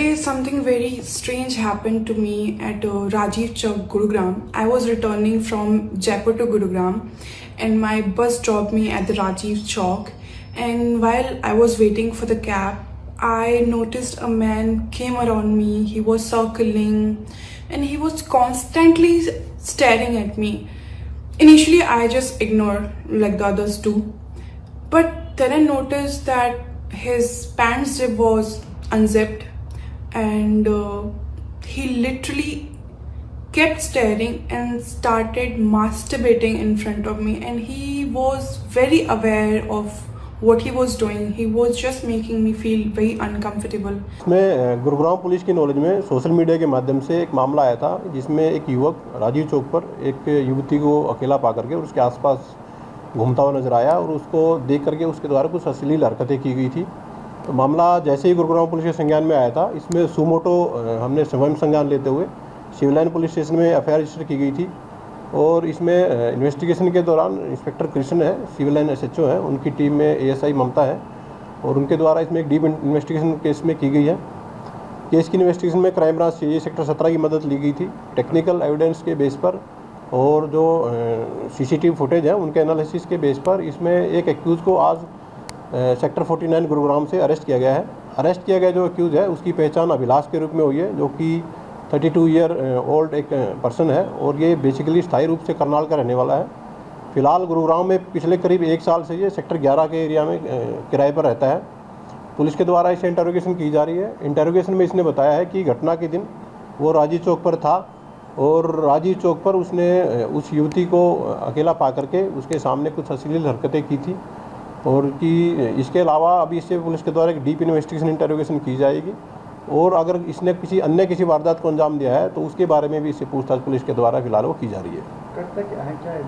Today, something very strange happened to me at Rajiv Chowk, Gurugram. I was returning from Jaipur to Gurugram, and my bus dropped me at the Rajiv Chowk. And while I was waiting for the cab, I noticed a man came around me. He was circling, and he was constantly staring at me. Initially, I just ignored like the others do, but then I noticed that his pants zip was unzipped, and he literally kept staring and started masturbating in front of me, and he was very aware of what he was doing. He was just making me feel very uncomfortable. इसमें Gurugram police की knowledge में social media के माध्यम से एक मामला आया था जिसमें एक युवक राजीव चौक पर एक युवती को अकेला पा करके और उसके आसपास घूमता हुआ नजर आया और उसको देख करके उसके द्वारा कुछ अश्लील हरकतें की गई थी। तो मामला जैसे ही गुरुग्राम पुलिस के संज्ञान में आया था, इसमें सुमोटो हमने स्वयं संज्ञान लेते हुए सिविल लाइन पुलिस स्टेशन में एफआईआर रजिस्टर की गई थी। और इसमें इन्वेस्टिगेशन के दौरान इंस्पेक्टर कृष्ण है, सिविल लाइन एसएचओ है, उनकी टीम में एएसआई ममता है और उनके द्वारा इसमें एक डीप इन्वेस्टिगेशन केस में की गई है। केस की इन्वेस्टिगेशन में क्राइम ब्रांच सीआईए सेक्टर 17 की मदद ली गई थी टेक्निकल एविडेंस के बेस पर, और जो सीसीटीवी फुटेज है उनके एनालिसिस के बेस पर इसमें एक एक्यूज़ को आज सेक्टर 49 गुरुग्राम से अरेस्ट किया गया है। अरेस्ट किया गया जो एक्यूज़ है उसकी पहचान अभिलाष के रूप में हुई है, जो कि 32 ईयर ओल्ड एक पर्सन है और ये बेसिकली स्थायी रूप से करनाल का रहने वाला है। फिलहाल गुरुग्राम में पिछले करीब 1 साल से ये सेक्टर 11 के एरिया में किराए पर रहता है। पुलिस के द्वारा इसे इंटरोगेशन की जा रही है। इंटरोगेशन में इसने बताया है कि घटना के दिन वो राजीव चौक पर था और राजीव चौक पर उसने उस युवती को अकेला पा करके उसके सामने कुछ अश्लील हरकतें की थी और कि इसके अलावा अभी इससे पुलिस के द्वारा एक डीप इन्वेस्टिगेशन इंटरोगेशन की जाएगी और अगर इसने किसी वारदात को अंजाम दिया है तो उसके बारे में भी इससे पूछताछ पुलिस के द्वारा फिलहाल वो की जा रही है। करता क्या है?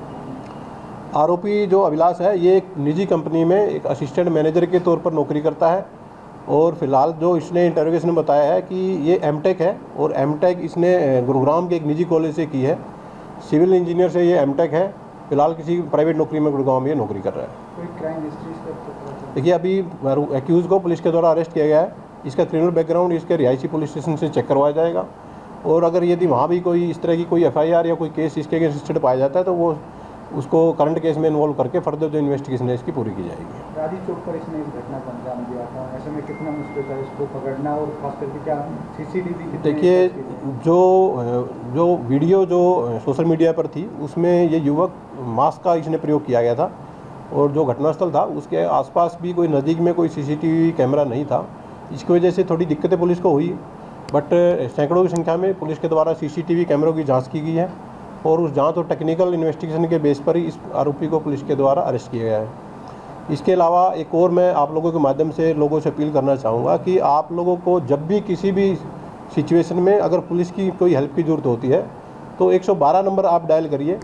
आरोपी जो अभिलाष है ये एक निजी कंपनी में एक असिस्टेंट मैनेजर के तौर पर नौकरी करता है और फिलहाल जो इसने इंटरोगेशन में बताया है कि ये एमटेक है और एमटेक इसने गुरुग्राम के एक निजी कॉलेज से की है। सिविल इंजीनियर से ये एमटेक है। फिलहाल किसी प्राइवेट नौकरी में गुरुग्राम में ये नौकरी कर रहा है। कोई क्राइम हिस्ट्री? देखिए, अभी एक्यूज़ को पुलिस के द्वारा अरेस्ट किया गया है। इसका क्रिमिनल बैकग्राउंड इसके रिहायशी पुलिस स्टेशन से चेक करवाया जाएगा और अगर यदि वहाँ भी कोई इस तरह की कोई एफआईआर या कोई केस इसके अगेंस्ट रजिस्टर्ड पाया जाता है तो वो उसको करंट केस में इन्वॉल्व करके फर्दर जो इन्वेस्टिगेशन है इसकी पूरी की जाएगी। राजीव चौक पर इसने इस घटना को अंजाम दिया था, ऐसे में कितना मुश्किल था इसको पकड़ना और खास करके क्या सीसीटीवी? देखिए, जो वीडियो जो सोशल मीडिया पर थी उसमें ये युवक मास्क का इसने प्रयोग किया गया था और जो घटनास्थल था उसके आसपास भी कोई नज़दीक में कोई सीसीटीवी कैमरा नहीं था। इसकी वजह से थोड़ी दिक्कतें पुलिस को हुई, बट सैकड़ों की संख्या में पुलिस के द्वारा सीसीटीवी कैमरों की जांच की गई है और उस जांच और टेक्निकल इन्वेस्टिगेशन के बेस पर ही इस आरोपी को पुलिस के द्वारा अरेस्ट किया गया है। इसके अलावा एक और मैं आप लोगों के माध्यम से लोगों से अपील करना चाहूँगा कि आप लोगों को जब भी किसी भी सिचुएशन में अगर पुलिस की कोई हेल्प की ज़रूरत होती है तो 112 नंबर आप डायल करिए।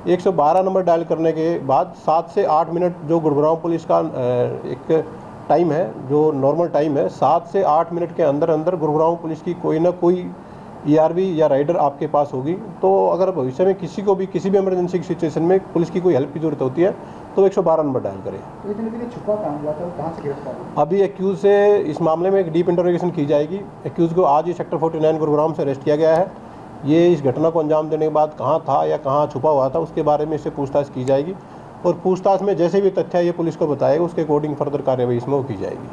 112 नंबर डायल करने के बाद 7 से 8 मिनट जो गुरुग्राम पुलिस का एक टाइम है, जो नॉर्मल टाइम है, 7 से 8 मिनट के अंदर अंदर गुरुग्राम पुलिस की कोई ना कोई ईआरवी या राइडर आपके पास होगी। तो अगर भविष्य में किसी को भी किसी भी इमरजेंसी की सिचुएशन में पुलिस की कोई हेल्प की जरूरत होती है तो 112 नंबर डायल करें। तो इतने दिन छुपा काम हुआ था, कहाँ से गिरफ्तार हुआ? अभी एक्यूज़ से इस मामले में एक डीप इंटरोगेशन की जाएगी। एक्यूज़ को आज ही सेक्टर 49 गुरुग्राम से अरेस्ट किया गया है। ये इस घटना को अंजाम देने के बाद कहाँ था या कहाँ छुपा हुआ था उसके बारे में इससे पूछताछ की जाएगी और पूछताछ में जैसे भी तथ्य ये पुलिस को बताएगा उसके अकॉर्डिंग फर्दर कार्रवाई इसमें की जाएगी।